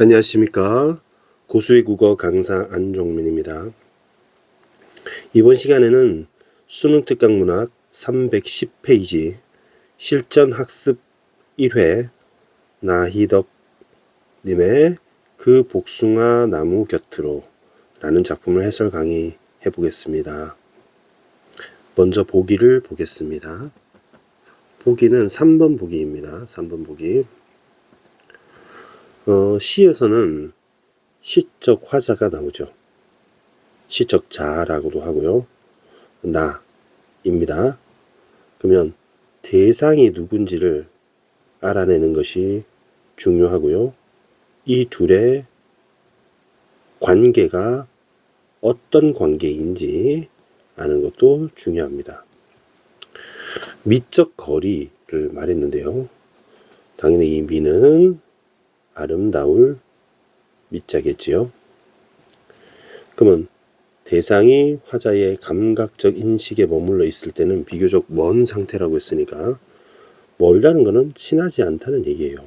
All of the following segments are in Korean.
안녕하십니까. 고수의 국어 강사 안종민입니다. 이번 시간에는 수능특강문학 310페이지 실전학습 1회 나희덕 님의 그 복숭아 나무 곁으로 라는 작품을 해설 강의해 보겠습니다. 먼저 보기를 보겠습니다. 보기는 3번 보기입니다. 3번 보기. 시에서는 시적 화자가 나오죠. 시적 자라고도 하고요. 나입니다. 그러면 대상이 누군지를 알아내는 것이 중요하고요. 이 둘의 관계가 어떤 관계인지 아는 것도 중요합니다. 미적 거리를 말했는데요. 당연히 이 미는 아름다울 미자겠지요. 그러면 대상이 화자의 감각적 인식에 머물러 있을 때는 비교적 먼 상태라고 했으니까 멀다는 것은 친하지 않다는 얘기예요.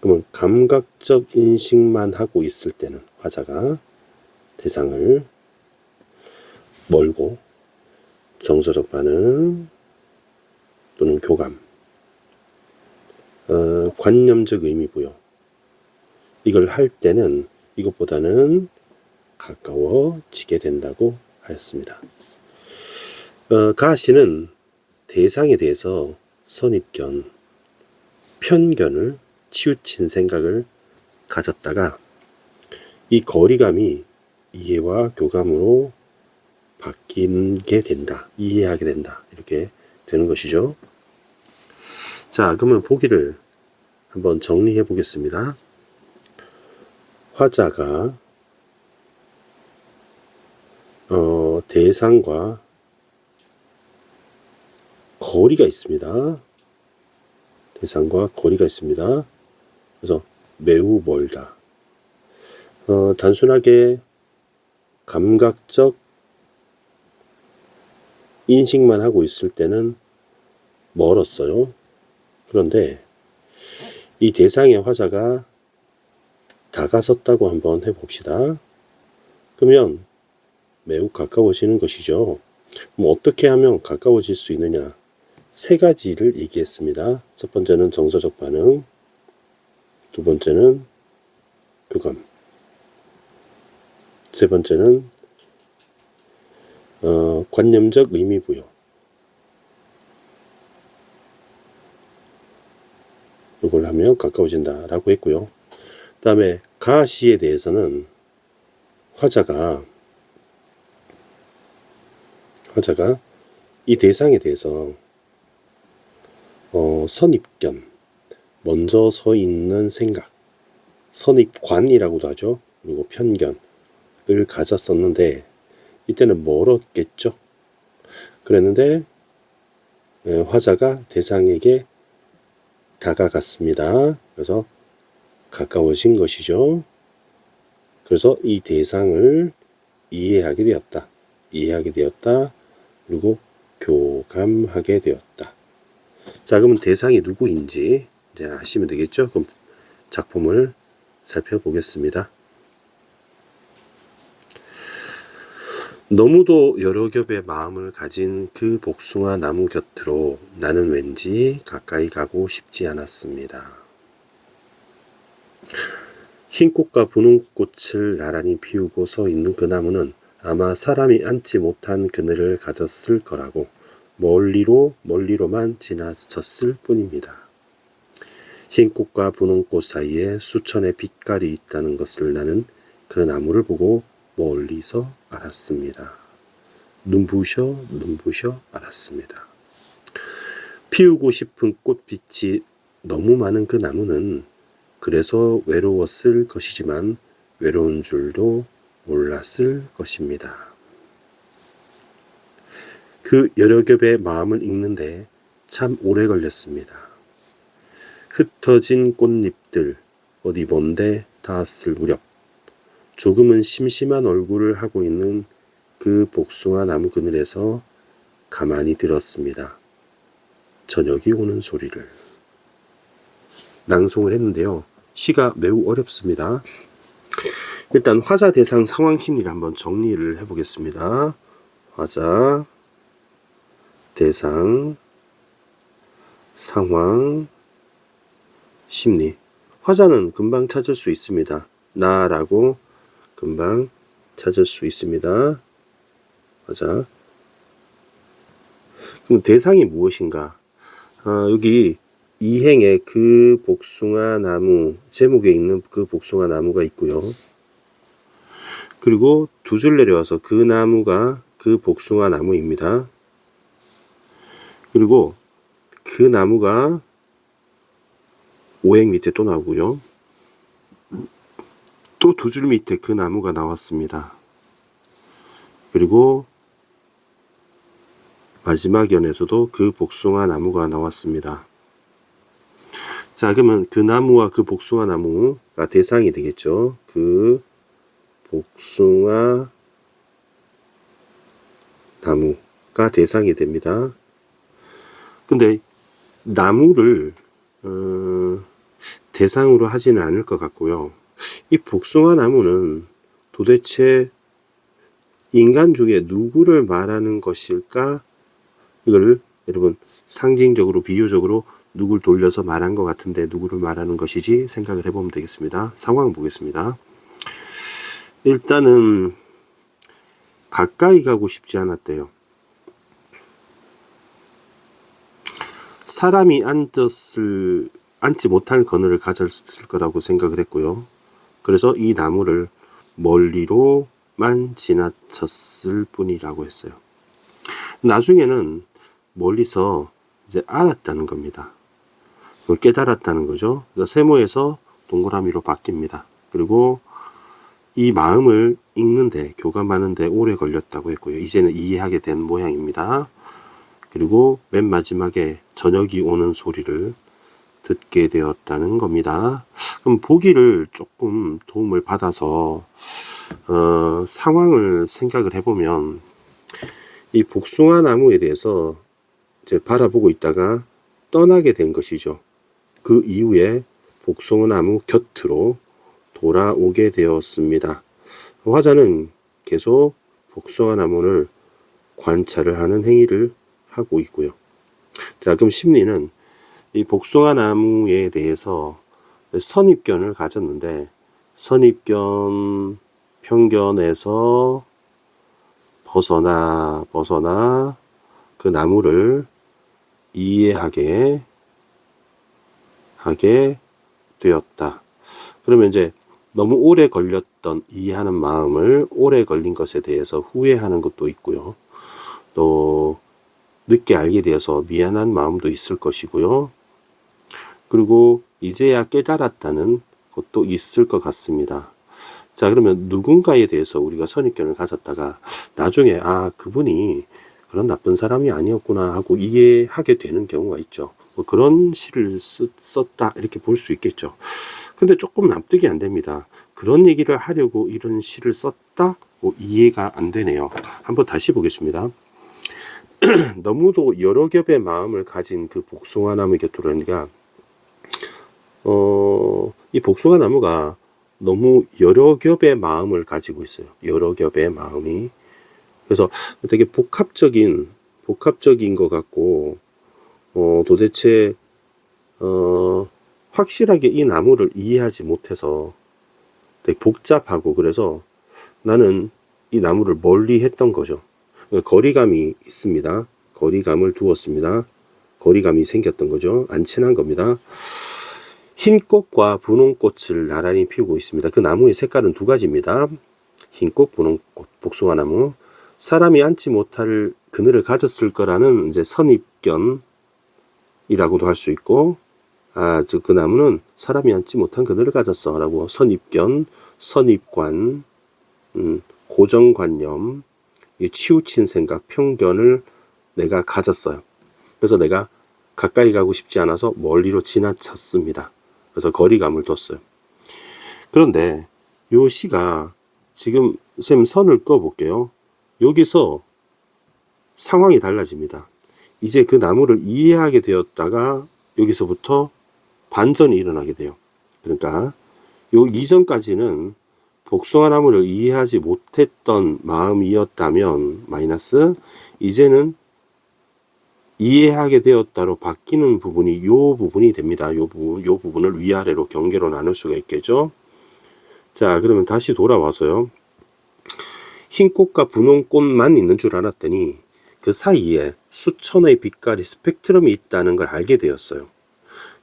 그러면 감각적 인식만 하고 있을 때는 화자가 대상을 멀고 정서적 반응 또는 교감, 관념적 의미 부여 이걸 할 때는 이것보다는 가까워지게 된다고 하였습니다. 가시는 대상에 대해서 선입견, 편견을 치우친 생각을 가졌다가 이 거리감이 이해와 교감으로 바뀌게 된다, 이해하게 된다 이렇게 되는 것이죠. 자, 그러면 보기를 한번 정리해 보겠습니다. 화자가 대상과 거리가 있습니다. 대상과 거리가 있습니다. 그래서 매우 멀다. 단순하게 감각적 인식만 하고 있을 때는 멀었어요. 그런데 이 대상의 화자가 다가섰다고 한번 해봅시다. 그러면 매우 가까워지는 것이죠. 그럼 어떻게 하면 가까워질 수 있느냐? 세 가지를 얘기했습니다. 첫 번째는 정서적 반응, 두 번째는 교감, 세 번째는 관념적 의미 부여. 이걸 하면 가까워진다라고 했고요. 그 다음에 가시에 대해서는 화자가 이 대상에 대해서 선입견, 먼저 서 있는 생각, 선입관이라고도 하죠. 그리고 편견을 가졌었는데 이때는 멀었겠죠. 그랬는데 화자가 대상에게 다가갔습니다. 그래서 가까워진 것이죠. 그래서 이 대상을 이해하게 되었다. 그리고 교감하게 되었다. 자, 그러면 대상이 누구인지 이제 아시면 되겠죠. 그럼 작품을 살펴보겠습니다. 너무도 여러 겹의 마음을 가진 그 복숭아 나무 곁으로 나는 왠지 가까이 가고 싶지 않았습니다. 흰 꽃과 분홍 꽃을 나란히 피우고 서 있는 그 나무는 아마 사람이 앉지 못한 그늘을 가졌을 거라고 멀리로만 지나쳤을 뿐입니다. 흰 꽃과 분홍 꽃 사이에 수천의 빛깔이 있다는 것을 나는 그 나무를 보고 멀리서 알았습니다. 눈부셔 알았습니다. 피우고 싶은 꽃빛이 너무 많은 그 나무는 그래서 외로웠을 것이지만 외로운 줄도 몰랐을 것입니다. 그 여러 겹의 마음을 읽는데 참 오래 걸렸습니다. 흩어진 꽃잎들 어디 먼데 닿았을 무렵 조금은 심심한 얼굴을 하고 있는 그 복숭아 나무 그늘에서 가만히 들었습니다. 저녁이 오는 소리를 낭송을 했는데요. 시가 매우 어렵습니다. 일단 화자 대상 상황 심리를 한번 정리를 해보겠습니다. 화자 대상 상황 심리. 화자는 금방 찾을 수 있습니다. 나라고 금방 찾을 수 있습니다. 화자. 그럼 대상이 무엇인가? 여기 이행에 그 복숭아 나무, 제목에 있는 그 복숭아 나무가 있고요. 그리고 두 줄 내려와서 그 나무가 그 복숭아 나무입니다. 그리고 그 나무가 오행 밑에 또 나오고요. 또 두 줄 밑에 그 나무가 나왔습니다. 그리고 마지막 연에서도 그 복숭아 나무가 나왔습니다. 자, 그러면 그 나무와 그 복숭아 나무가 대상이 되겠죠. 그 복숭아 나무가 대상이 됩니다. 근데 나무를 대상으로 하지는 않을 것 같고요. 이 복숭아 나무는 도대체 인간 중에 누구를 말하는 것일까? 이걸 여러분 상징적으로 비유적으로 누굴 돌려서 말한 것 같은데 누구를 말하는 것이지 생각을 해보면 되겠습니다. 상황 보겠습니다. 일단은 가까이 가고 싶지 않았대요. 사람이 앉지 못할 그늘을 가졌을 거라고 생각을 했고요. 그래서 이 나무를 멀리로만 지나쳤을 뿐이라고 했어요. 나중에는 멀리서 이제 알았다는 겁니다. 깨달았다는 거죠. 그러니까 세모에서 동그라미로 바뀝니다. 그리고 이 마음을 읽는데, 교감하는데 오래 걸렸다고 했고요. 이제는 이해하게 된 모양입니다. 그리고 맨 마지막에 저녁이 오는 소리를 듣게 되었다는 겁니다. 그럼 보기를 조금 도움을 받아서 상황을 생각을 해보면 이 복숭아 나무에 대해서 이제 바라보고 있다가 떠나게 된 것이죠. 그 이후에 복숭아 나무 곁으로 돌아오게 되었습니다. 화자는 계속 복숭아 나무를 관찰을 하는 행위를 하고 있고요. 자, 그럼 심리는 이 복숭아 나무에 대해서 선입견을 가졌는데, 선입견 편견에서 벗어나 그 나무를 이해하게 되었다. 그러면 이제 너무 오래 걸렸던 이해하는 마음을 오래 걸린 것에 대해서 후회하는 것도 있고요. 또 늦게 알게 되어서 미안한 마음도 있을 것이고요. 그리고 이제야 깨달았다는 것도 있을 것 같습니다. 자, 그러면 누군가에 대해서 우리가 선입견을 가졌다가 나중에 그분이 그런 나쁜 사람이 아니었구나 하고 이해하게 되는 경우가 있죠. 뭐 그런 시를 썼다 이렇게 볼 수 있겠죠. 근데 조금 납득이 안 됩니다. 그런 얘기를 하려고 이런 시를 썼다? 이해가 안 되네요. 한번 다시 보겠습니다. 너무도 여러 겹의 마음을 가진 그 복숭아 나무 곁으로 하니까 이 복숭아 나무가 너무 여러 겹의 마음을 가지고 있어요. 여러 겹의 마음이. 그래서 되게 복합적인 것 같고, 도대체, 확실하게 이 나무를 이해하지 못해서 되게 복잡하고, 그래서 나는 이 나무를 멀리 했던 거죠. 거리감이 있습니다. 거리감을 두었습니다. 거리감이 생겼던 거죠. 안 친한 겁니다. 흰 꽃과 분홍 꽃을 나란히 피우고 있습니다. 그 나무의 색깔은 두 가지입니다. 흰 꽃, 분홍 꽃, 복숭아 나무. 사람이 앉지 못할 그늘을 가졌을 거라는 이제 선입견이라고도 할 수 있고, 그 나무는 사람이 앉지 못한 그늘을 가졌어 라고 선입견, 선입관, 고정관념, 치우친 생각, 편견을 내가 가졌어요. 그래서 내가 가까이 가고 싶지 않아서 멀리로 지나쳤습니다. 그래서 거리감을 뒀어요. 그런데 요 시가 지금 쌤 선을 꺼볼게요. 여기서 상황이 달라집니다. 이제 그 나무를 이해하게 되었다가 여기서부터 반전이 일어나게 돼요. 그러니까 요 이전까지는 복숭아 나무를 이해하지 못했던 마음이었다면 마이너스, 이제는 이해하게 되었다로 바뀌는 부분이 요 부분이 됩니다. 요 부분을 위아래로 경계로 나눌 수가 있겠죠. 자, 그러면 다시 돌아와서요. 흰 꽃과 분홍 꽃만 있는 줄 알았더니 그 사이에 수천의 빛깔이 스펙트럼이 있다는 걸 알게 되었어요.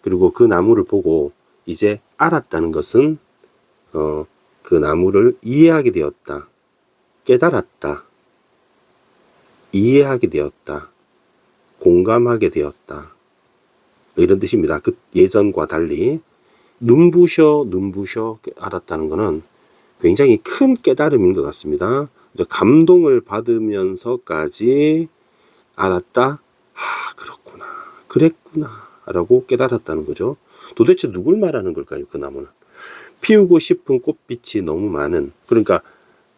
그리고 그 나무를 보고 이제 알았다는 것은 그 나무를 이해하게 되었다, 깨달았다, 이해하게 되었다, 공감하게 되었다, 이런 뜻입니다. 그 예전과 달리 눈부셔 알았다는 것은 굉장히 큰 깨달음인 것 같습니다. 감동을 받으면서까지 알았다, 그렇구나, 그랬구나 라고 깨달았다는 거죠. 도대체 누굴 말하는 걸까요? 그 나무는 피우고 싶은 꽃빛이 너무 많은, 그러니까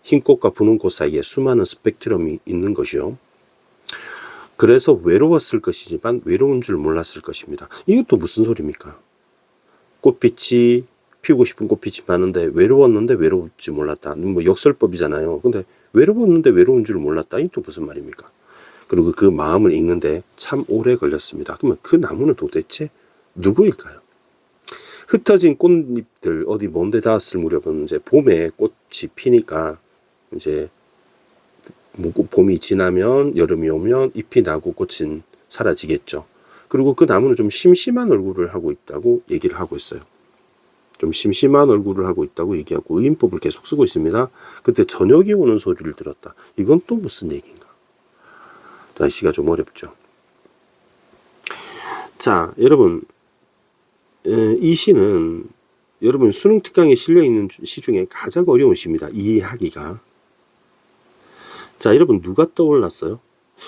흰 꽃과 분홍 꽃 사이에 수많은 스펙트럼이 있는 것이요. 그래서 외로웠을 것이지만 외로운 줄 몰랐을 것입니다. 이것도 무슨 소리입니까? 꽃빛이, 피우고 싶은 꽃빛이 많은데 외로웠는데 외로울지 몰랐다. 뭐 역설법이잖아요. 근데 외로웠는데 외로운 줄 몰랐다. 이것도 무슨 말입니까? 그리고 그 마음을 읽는데 참 오래 걸렸습니다. 그러면 그 나무는 도대체 누구일까요? 흩어진 꽃잎들 어디 먼데 닿았을 무렵은 이제 봄에 꽃이 피니까 이제 봄이 지나면 여름이 오면 잎이 나고 꽃은 사라지겠죠. 그리고 그 나무는 좀 심심한 얼굴을 하고 있다고 얘기를 하고 있어요. 좀 심심한 얼굴을 하고 있다고 얘기하고 의인법을 계속 쓰고 있습니다. 그때 저녁이 오는 소리를 들었다. 이건 또 무슨 얘기인가? 날씨가 좀 어렵죠. 자, 여러분, 이 시는 여러분 수능 특강에 실려있는 시 중에 가장 어려운 시입니다. 이해하기가. 자, 여러분 누가 떠올랐어요?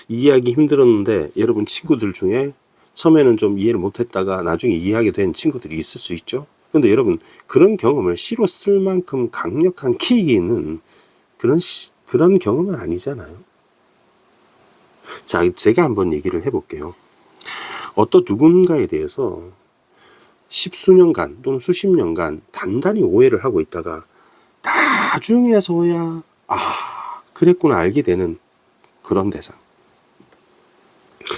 이해하기 힘들었는데 여러분 친구들 중에 처음에는 좀 이해를 못했다가 나중에 이해하게 된 친구들이 있을 수 있죠. 근데 여러분 그런 경험을 시로 쓸 만큼 강력한 킥이 있는 그런 경험은 아니잖아요. 자, 제가 한번 얘기를 해볼게요. 어떤 누군가에 대해서 십수년간 또는 수십 년간 단단히 오해를 하고 있다가 나중에서야 그랬구나 알게 되는 그런 대상.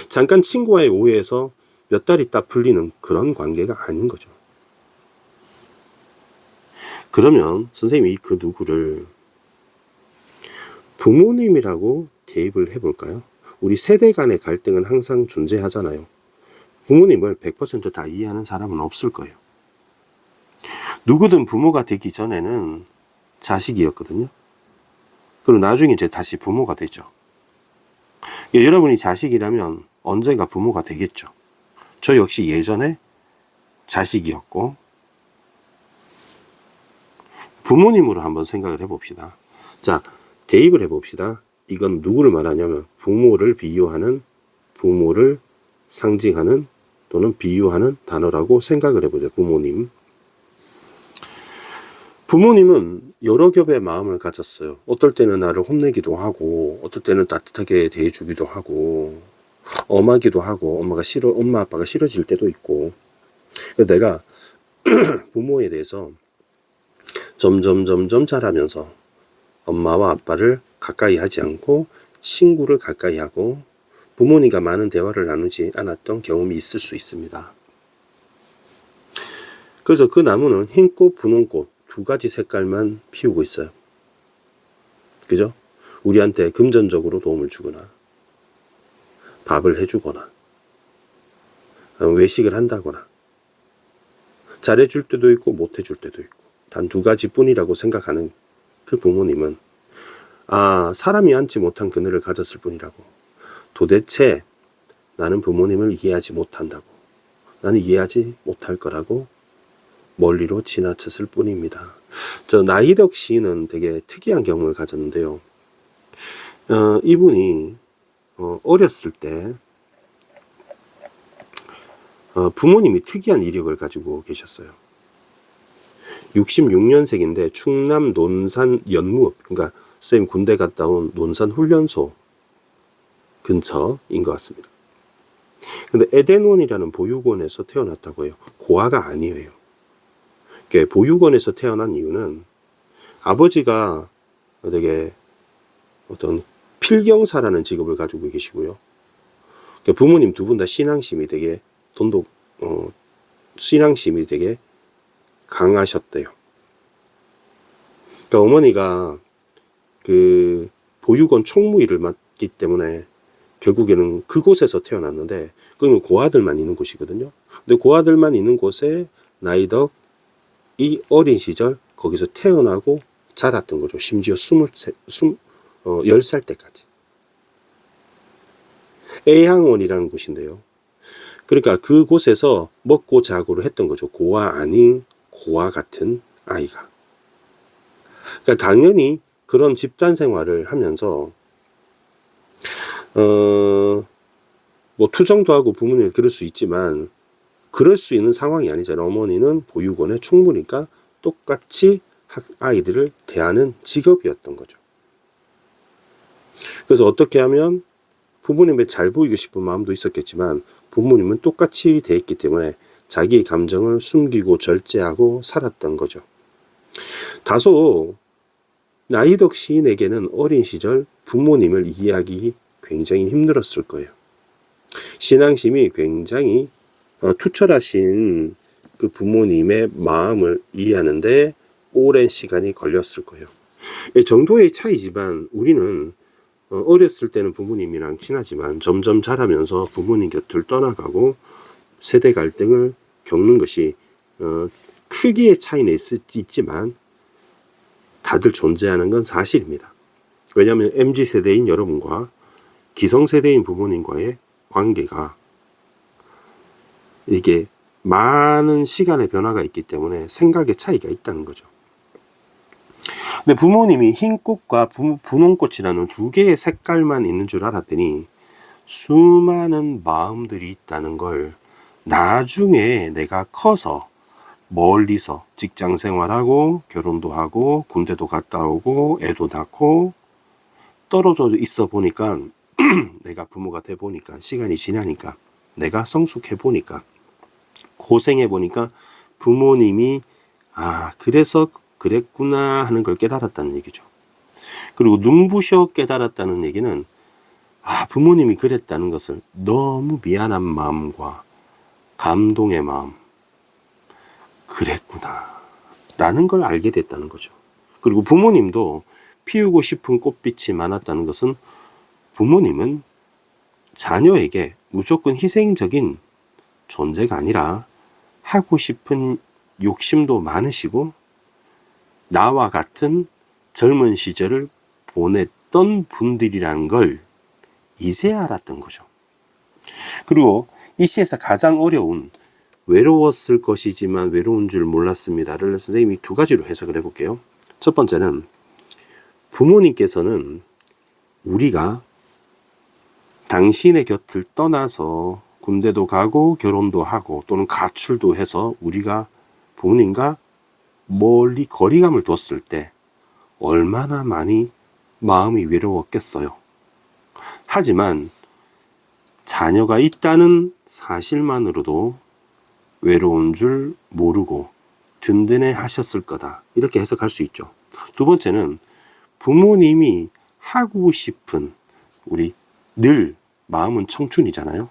잠깐 친구와의 오해에서 몇 달 있다 풀리는 그런 관계가 아닌 거죠. 그러면 선생님이 그 누구를 부모님이라고 대입을 해볼까요? 우리 세대 간의 갈등은 항상 존재하잖아요. 부모님을 100% 다 이해하는 사람은 없을 거예요. 누구든 부모가 되기 전에는 자식이었거든요. 그리고 나중에 이제 다시 부모가 되죠. 여러분이 자식이라면 언젠가 부모가 되겠죠. 저 역시 예전에 자식이었고 부모님으로 한번 생각을 해봅시다. 자, 대입을 해봅시다. 이건 누구를 말하냐면 부모를 비유하는, 부모를 상징하는 또는 비유하는 단어라고 생각을 해보죠. 부모님. 부모님은 여러 겹의 마음을 가졌어요. 어떨 때는 나를 혼내기도 하고, 어떨 때는 따뜻하게 대해주기도 하고, 엄하기도 하고, 엄마 아빠가 싫어질 때도 있고. 내가 부모에 대해서 점점 자라면서 엄마와 아빠를 가까이 하지 않고 친구를 가까이 하고 부모님과 많은 대화를 나누지 않았던 경험이 있을 수 있습니다. 그래서 그 나무는 흰꽃, 분홍꽃 두 가지 색깔만 피우고 있어요. 그죠? 우리한테 금전적으로 도움을 주거나 밥을 해주거나 외식을 한다거나 잘해줄 때도 있고 못해줄 때도 있고 단 두 가지뿐이라고 생각하는 그 부모님은 사람이 안지 못한 그늘을 가졌을 뿐이라고, 도대체 나는 부모님을 이해하지 못한다고, 나는 이해하지 못할 거라고 멀리로 지나쳤을 뿐입니다. 저 나이덕 시인은 되게 특이한 경험을 가졌는데요. 이분이 어렸을 때 부모님이 특이한 이력을 가지고 계셨어요. 66년생인데 충남 논산 연무읍, 그러니까 선생님 군대 갔다 온 논산 훈련소 근처인 것 같습니다. 근데 에덴원이라는 보육원에서 태어났다고 해요. 고아가 아니에요. 보육원에서 태어난 이유는 아버지가 되게 어떤 필경사라는 직업을 가지고 계시고요. 부모님 두 분 다 신앙심이 되게 신앙심이 되게 강하셨대요. 그러니까 어머니가 그 보육원 총무일을 맡기 때문에 결국에는 그곳에서 태어났는데, 그러면 고아들만 있는 곳이거든요. 근데 고아들만 있는 곳에 나이덕 이 어린 시절 거기서 태어나고 자랐던 거죠. 심지어 10살 때까지. 애양원이라는 곳인데요. 그러니까 그곳에서 먹고 자고를 했던 거죠. 고아 아닌 고아 같은 아이가. 그러니까 당연히 그런 집단 생활을 하면서 뭐 투정도 하고 부모님이 그럴 수 있지만 그럴 수 있는 상황이 아니잖아요. 어머니는 보육원의 총무니까 똑같이 아이들을 대하는 직업이었던 거죠. 그래서 어떻게 하면 부모님의 잘 보이고 싶은 마음도 있었겠지만 부모님은 똑같이 대했기 때문에 자기의 감정을 숨기고 절제하고 살았던 거죠. 다소 나이덕 시인에게는 어린 시절 부모님을 이해하기 굉장히 힘들었을 거예요. 신앙심이 굉장히 투철하신 그 부모님의 마음을 이해하는데 오랜 시간이 걸렸을 거예요. 정도의 차이지만 우리는 어렸을 때는 부모님이랑 친하지만 점점 자라면서 부모님 곁을 떠나가고 세대 갈등을 겪는 것이 크기의 차이는 있지만 다들 존재하는 건 사실입니다. 왜냐하면 MZ세대인 여러분과 기성세대인 부모님과의 관계가 이게 많은 시간의 변화가 있기 때문에 생각의 차이가 있다는 거죠. 근데 부모님이 흰꽃과 분홍꽃이라는 두 개의 색깔만 있는 줄 알았더니 수많은 마음들이 있다는 걸 나중에 내가 커서 멀리서 직장 생활하고 결혼도 하고 군대도 갔다 오고 애도 낳고 떨어져 있어 보니까 내가 부모가 돼 보니까 시간이 지나니까 내가 성숙해 보니까 고생해 보니까 부모님이 그래서 그랬구나 하는 걸 깨달았다는 얘기죠. 그리고 눈부셔 깨달았다는 얘기는 부모님이 그랬다는 것을 너무 미안한 마음과 감동의 마음, 그랬구나 라는 걸 알게 됐다는 거죠. 그리고 부모님도 피우고 싶은 꽃빛이 많았다는 것은 부모님은 자녀에게 무조건 희생적인 존재가 아니라 하고 싶은 욕심도 많으시고 나와 같은 젊은 시절을 보냈던 분들이라는 걸 이제야 알았던 거죠. 그리고 이 시에서 가장 어려운 외로웠을 것이지만 외로운 줄 몰랐습니다를 선생님이 두 가지로 해석을 해볼게요. 첫 번째는 부모님께서는 우리가 당신의 곁을 떠나서 군대도 가고 결혼도 하고 또는 가출도 해서 우리가 부모님과 멀리 거리감을 뒀을 때 얼마나 많이 마음이 외로웠겠어요. 하지만 자녀가 있다는 사실만으로도 외로운 줄 모르고 든든해 하셨을 거다. 이렇게 해석할 수 있죠. 두 번째는 부모님이 하고 싶은 우리 늘 마음은 청춘이잖아요.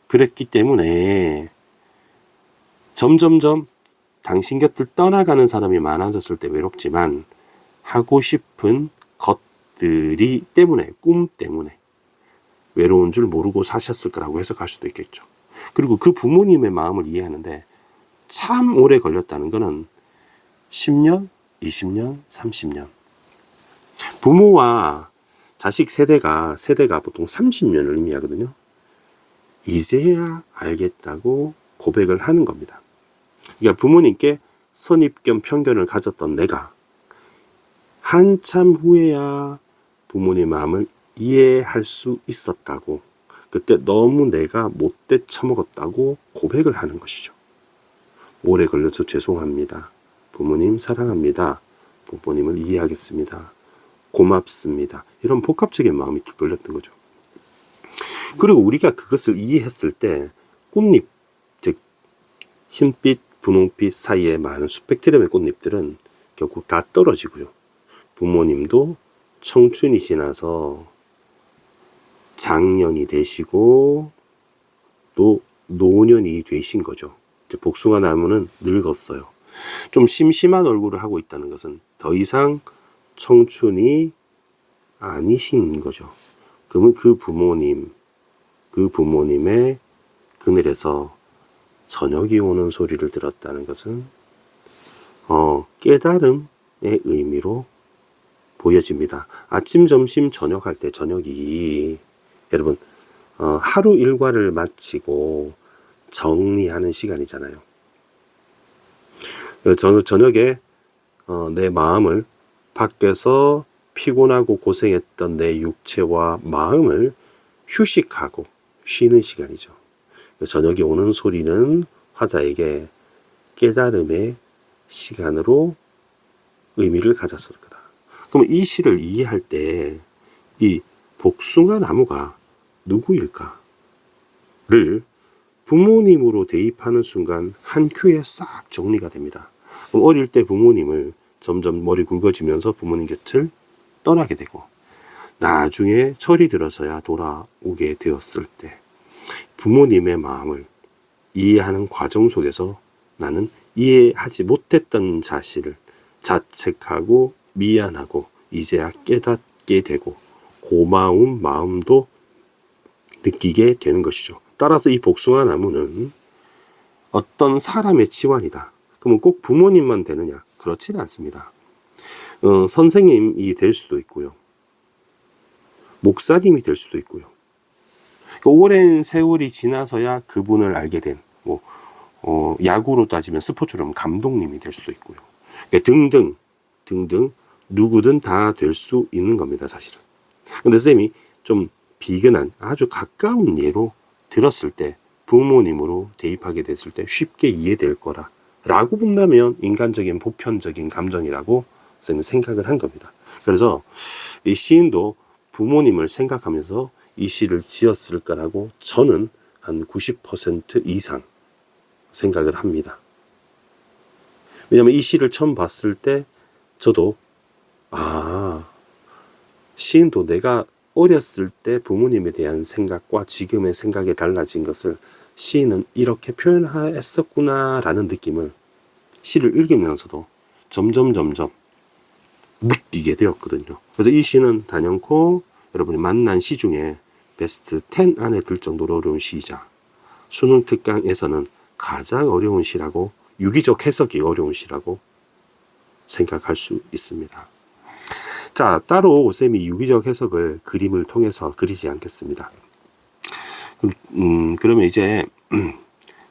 그랬기 때문에 점점점 당신 곁을 떠나가는 사람이 많아졌을 때 외롭지만 하고 싶은 것들이 때문에 꿈 때문에 외로운 줄 모르고 사셨을 거라고 해석할 수도 있겠죠. 그리고 그 부모님의 마음을 이해하는데 참 오래 걸렸다는 거는 10년, 20년, 30년. 부모와 자식 세대가 보통 30년을 의미하거든요. 이제야 알겠다고 고백을 하는 겁니다. 그러니까 부모님께 선입견 편견을 가졌던 내가 한참 후에야 부모님 마음을 이해할 수 있었다고, 그때 너무 내가 못돼 처먹었다고 고백을 하는 것이죠. 오래 걸려서 죄송합니다. 부모님 사랑합니다. 부모님을 이해하겠습니다. 고맙습니다. 이런 복합적인 마음이 걸렸던 거죠. 그리고 우리가 그것을 이해했을 때 꽃잎, 즉 흰빛 분홍빛 사이에 많은 수백 트럼의 꽃잎들은 결국 다 떨어지고요. 부모님도 청춘이 지나서 장년이 되시고 또 노년이 되신 거죠. 복숭아 나무는 늙었어요. 좀 심심한 얼굴을 하고 있다는 것은 더 이상 청춘이 아니신 거죠. 그러면 그 부모님의 그늘에서 저녁이 오는 소리를 들었다는 것은 깨달음의 의미로 보여집니다. 아침, 점심, 저녁 할 때 저녁이 여러분 하루 일과를 마치고 정리하는 시간이잖아요. 저녁에 내 마음을 밖에서 피곤하고 고생했던 내 육체와 마음을 휴식하고 쉬는 시간이죠. 저녁에 오는 소리는 화자에게 깨달음의 시간으로 의미를 가졌을 거다. 그럼 이 시를 이해할 때 이 복숭아 나무가 누구일까를 부모님으로 대입하는 순간 한 큐에 싹 정리가 됩니다. 그럼 어릴 때 부모님을 점점 머리 굵어지면서 부모님 곁을 떠나게 되고 나중에 철이 들어서야 돌아오게 되었을 때 부모님의 마음을 이해하는 과정 속에서 나는 이해하지 못했던 자신을 자책하고 미안하고 이제야 깨닫게 되고 고마운 마음도 느끼게 되는 것이죠. 따라서 이 복숭아 나무는 어떤 사람의 치환이다. 그러면 꼭 부모님만 되느냐? 그렇지는 않습니다. 선생님이 될 수도 있고요. 목사님이 될 수도 있고요. 오랜 세월이 지나서야 그분을 알게 된 야구로 따지면 스포츠로 감독님이 될 수도 있고요. 등등 누구든 다 될 수 있는 겁니다, 사실은. 근데 선생님이 좀 비근한 아주 가까운 예로 들었을 때 부모님으로 대입하게 됐을 때 쉽게 이해될 거라 라고 본다면 인간적인 보편적인 감정이라고 선생님은 생각을 한 겁니다. 그래서 이 시인도 부모님을 생각하면서 이 시를 지었을 거라고 저는 한 90% 이상 생각을 합니다. 왜냐하면 이 시를 처음 봤을 때 저도 시인도 내가 어렸을 때 부모님에 대한 생각과 지금의 생각이 달라진 것을 시인은 이렇게 표현했었구나 라는 느낌을 시를 읽으면서도 점점 느끼게 되었거든요. 그래서 이 시는 단연코 여러분이 만난 시 중에 베스트 10 안에 들 정도로 어려운 시이자 수능 특강에서는 가장 어려운 시라고 유기적 해석이 어려운 시라고 생각할 수 있습니다. 자, 따로 쌤이 유기적 해석을 그림을 통해서 그리지 않겠습니다. 그러면 이제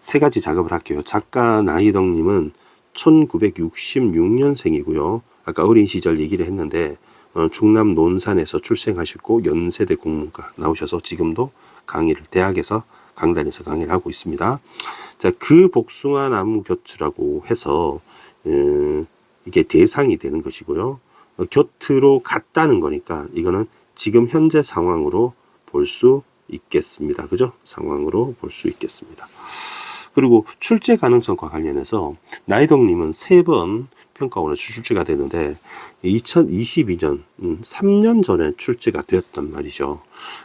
세 가지 작업을 할게요. 작가 나희덕님은 1966년생이고요. 아까 어린 시절 얘기를 했는데 충남 논산에서 출생하셨고 연세대 국문과 나오셔서 지금도 대학에서 강단에서 강의를 하고 있습니다. 자, 그 복숭아 나무 곁이라고 해서 이게 대상이 되는 것이고요. 곁으로 갔다는 거니까 이거는 지금 현재 상황으로 볼 수 있겠습니다. 그죠? 상황으로 볼 수 있겠습니다. 그리고 출제 가능성과 관련해서 나희덕님은 3번 평가원에 출제가 되는데 2022년 3년 전에 출제가 되었단 말이죠.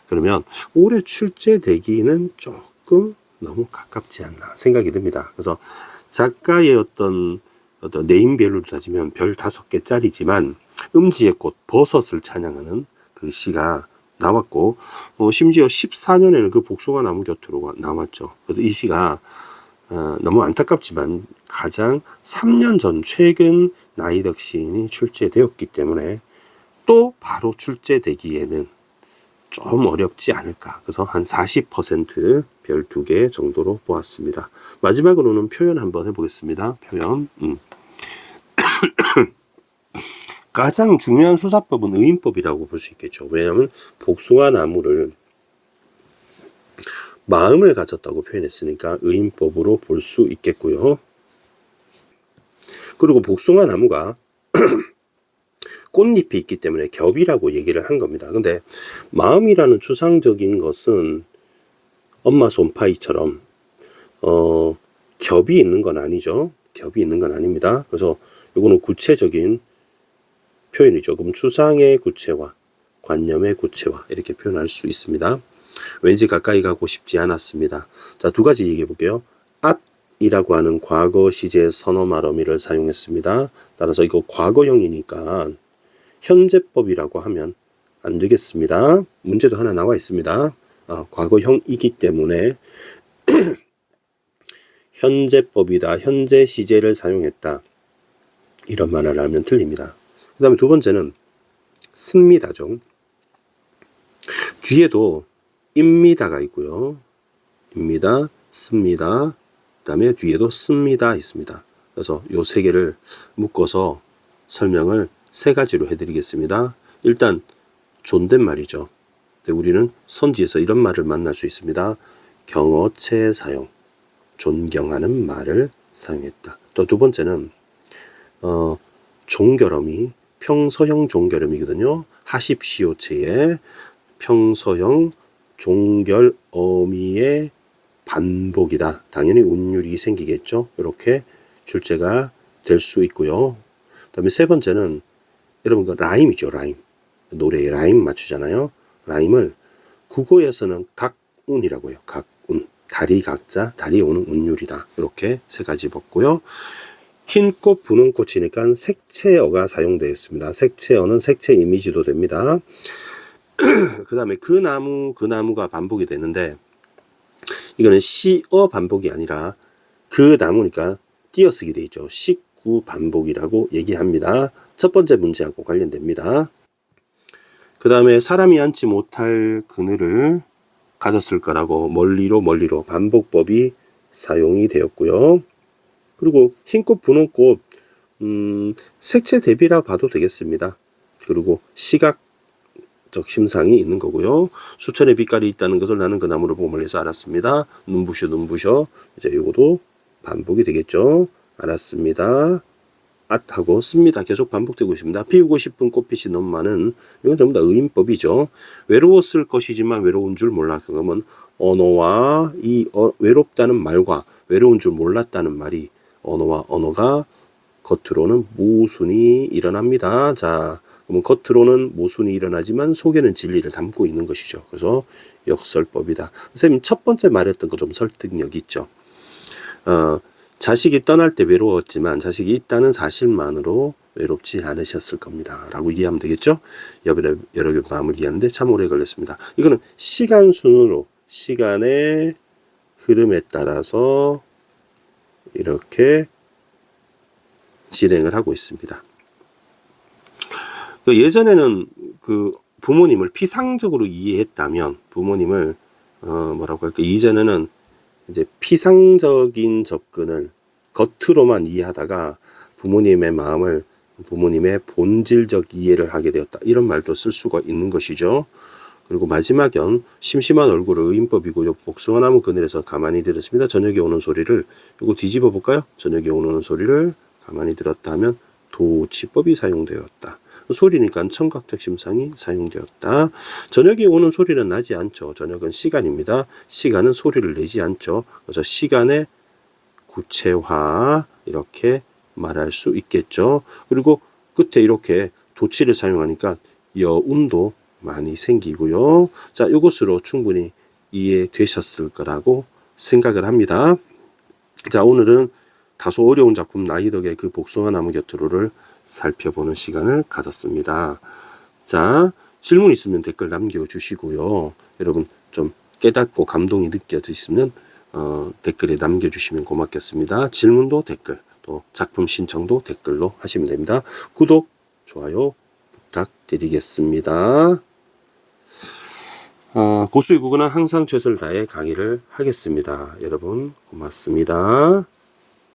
그러면 올해 출제되기는 조금 너무 가깝지 않나 생각이 듭니다. 그래서 작가의 어떤 네임밸류를 따지면 별 5개짜리지만 음지의 꽃 버섯을 찬양하는 그 시가 나왔고 심지어 14년에는 그 복숭아 나무 곁으로 나왔죠. 그래서 이 시가 너무 안타깝지만 가장 3년 전 최근 나희덕 시인이 출제되었기 때문에 또 바로 출제되기에는 좀 어렵지 않을까. 그래서 한 40% 별 2개 정도로 보았습니다. 마지막으로는 표현 한번 해보겠습니다. 표현. 가장 중요한 수사법은 의인법이라고 볼 수 있겠죠. 왜냐하면 복숭아 나무를 마음을 가졌다고 표현했으니까 의인법으로 볼 수 있겠고요. 그리고 복숭아 나무가 꽃잎이 있기 때문에 겹이라고 얘기를 한 겁니다. 근데 마음이라는 추상적인 것은 엄마 손파이처럼 겹이 있는 건 아니죠. 겹이 있는 건 아닙니다. 그래서 요거는 구체적인 표현이죠. 그럼 추상의 구체화, 관념의 구체화 이렇게 표현할 수 있습니다. 왠지 가까이 가고 싶지 않았습니다. 자, 두 가지 얘기해 볼게요. at이라고 하는 과거 시제 선어 말어미를 사용했습니다. 따라서 이거 과거형이니까 현재법이라고 하면 안 되겠습니다. 문제도 하나 나와 있습니다. 과거형이기 때문에 현재법이다, 현재 시제를 사용했다, 이런 말을 하면 틀립니다. 그 다음에 두 번째는 씁니다죠. 뒤에도 입니다가 있고요. 입니다, 씁니다, 그 다음에 뒤에도 씁니다 있습니다. 그래서 요 세 개를 묶어서 설명을 세 가지로 해드리겠습니다. 일단 존댓말이죠. 우리는 선지에서 이런 말을 만날 수 있습니다. 경어체 사용, 존경하는 말을 사용했다. 또 두 번째는 종결어미, 평서형 종결어미거든요. 하십시오체의 평서형 종결어미의 반복이다. 당연히 운율이 생기겠죠. 이렇게 출제가 될 수 있고요. 그 다음에 세 번째는 여러분 그 라임이죠. 라임. 노래에 라임 맞추잖아요. 라임을 국어에서는 각운이라고 해요. 각운. 달이 각자, 달이 오는 운율이다. 이렇게 세 가지 봤고요. 흰 꽃, 분홍 꽃이니까 색채어가 사용되어 있습니다. 색채어는 색채 이미지도 됩니다. 그 다음에 그 나무가 반복이 되는데, 이거는 시어 반복이 아니라 그 나무니까 띄어쓰기 되어 있죠. 식구 반복이라고 얘기합니다. 첫 번째 문제하고 관련됩니다. 그 다음에 사람이 앉지 못할 그늘을 가졌을 거라고 멀리로 반복법이 사용이 되었고요. 그리고 흰꽃, 분홍꽃, 색채 대비라 봐도 되겠습니다. 그리고 시각적 심상이 있는 거고요. 수천의 빛깔이 있다는 것을 나는 그 나무를 보고 멀리서 알았습니다. 눈부셔. 이제 요것도 반복이 되겠죠. 알았습니다. at하고 씁니다. 계속 반복되고 있습니다. 피우고 싶은 꽃빛이 너무 많은, 이건 전부 다 의인법이죠. 외로웠을 것이지만 외로운 줄 몰라. 그러면 언어와 외롭다는 말과 외로운 줄 몰랐다는 말이 언어와 언어가 겉으로는 모순이 일어납니다. 자, 그러면 겉으로는 모순이 일어나지만 속에는 진리를 담고 있는 것이죠. 그래서 역설법이다. 선생님 첫 번째 말했던 거 좀 설득력 있죠. 자식이 떠날 때 외로웠지만 자식이 있다는 사실만으로 외롭지 않으셨을 겁니다. 라고 이해하면 되겠죠? 여러 개 마음을 이해하는데 참 오래 걸렸습니다. 이거는 시간 순으로, 시간의 흐름에 따라서 이렇게 진행을 하고 있습니다. 예전에는 그 부모님을 피상적으로 이해했다면, 부모님을 뭐라고 할까, 이전에는 이제 피상적인 접근을 겉으로만 이해하다가 부모님의 마음을, 부모님의 본질적 이해를 하게 되었다. 이런 말도 쓸 수가 있는 것이죠. 그리고 마지막은 심심한 얼굴의 의인법이고요. 복숭아나무 그늘에서 가만히 들었습니다. 저녁에 오는 소리를, 이거 뒤집어 볼까요? 저녁에 오는 소리를 가만히 들었다 하면 도치법이 사용되었다. 소리니까 청각적 심상이 사용되었다. 저녁에 오는 소리는 나지 않죠. 저녁은 시간입니다. 시간은 소리를 내지 않죠. 그래서 시간의 구체화, 이렇게 말할 수 있겠죠. 그리고 끝에 이렇게 도치를 사용하니까 여운도 많이 생기고요. 자, 이것으로 충분히 이해되셨을 거라고 생각을 합니다. 자, 오늘은 다소 어려운 작품 나이덕의 그 복숭아나무 곁으로를 살펴보는 시간을 가졌습니다. 자, 질문 있으면 댓글 남겨주시고요. 여러분 좀 깨닫고 감동이 느껴지시면 댓글에 남겨주시면 고맙겠습니다. 질문도 댓글, 또 작품 신청도 댓글로 하시면 됩니다. 구독, 좋아요 부탁드리겠습니다. 고수의 국어는 항상 최선을 다해 강의를 하겠습니다. 여러분 고맙습니다.